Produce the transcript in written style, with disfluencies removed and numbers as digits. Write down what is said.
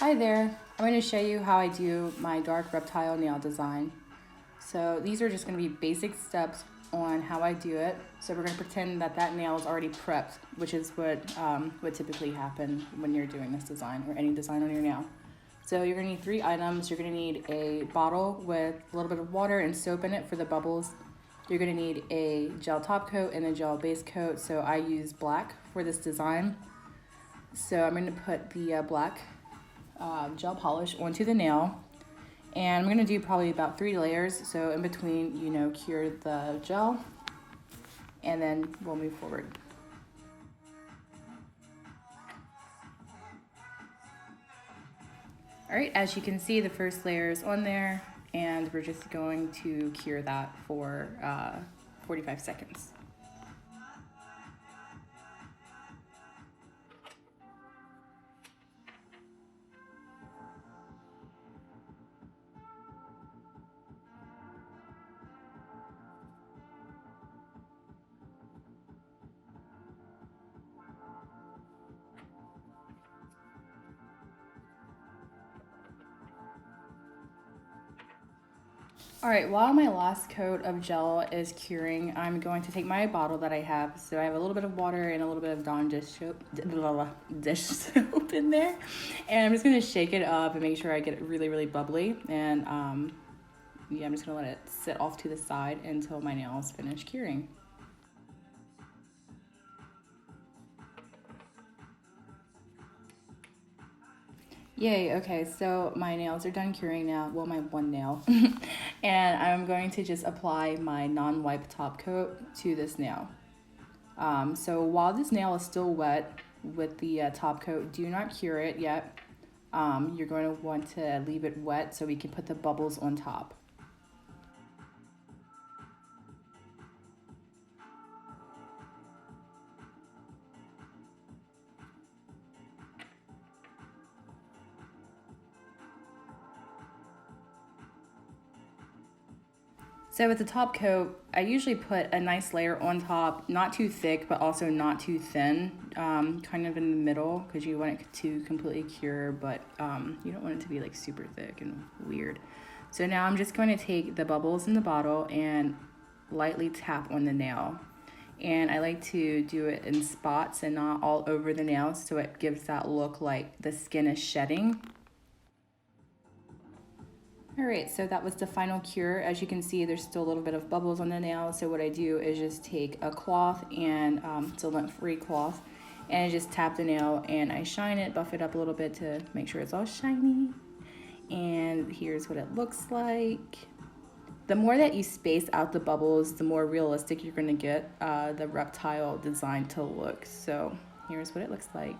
Hi there, I'm going to show you how I do my dark reptile nail design. So these are just going to be basic steps on how I do it. So we're going to pretend that that nail is already prepped, which is what would typically happen when you're doing this design or any design on your nail. So you're going to need 3 items. You're going to need a bottle with a little bit of water and soap in it for the bubbles. You're going to need a gel top coat and a gel base coat. So I use black for this design. So I'm going to put the black gel polish onto the nail, and I'm going to do probably about 3 layers. So in between, cure the gel, and then we'll move forward. All right, as you can see, the first layer is on there, and we're just going to cure that for 45 seconds. All right, while my last coat of gel is curing, I'm going to take my bottle that I have. So I have a little bit of water and a little bit of Dawn dish soap in there. And I'm just gonna shake it up and make sure I get it really, really bubbly. And yeah, I'm just gonna let it sit off to the side until my nails finish curing. Yay, okay, so my nails are done curing now. Well, my one nail. And I'm going to just apply my non-wipe top coat to this nail. So while this nail is still wet with the top coat, do not cure it yet. You're going to want to leave it wet so we can put the bubbles on top. So with the top coat, I usually put a nice layer on top, not too thick, but also not too thin, kind of in the middle, because you want it to completely cure, but you don't want it to be like super thick and weird. So now I'm just going to take the bubbles in the bottle and lightly tap on the nail. And I like to do it in spots and not all over the nail, so it gives that look like the skin is shedding. All right, so that was the final cure. As you can see, there's still a little bit of bubbles on the nail. So what I do is just take a cloth, and it's a lint-free cloth, and I just tap the nail and I shine it, buff it up a little bit to make sure it's all shiny. And here's what it looks like. The more that you space out the bubbles, the more realistic you're gonna get the reptile design to look. So here's what it looks like.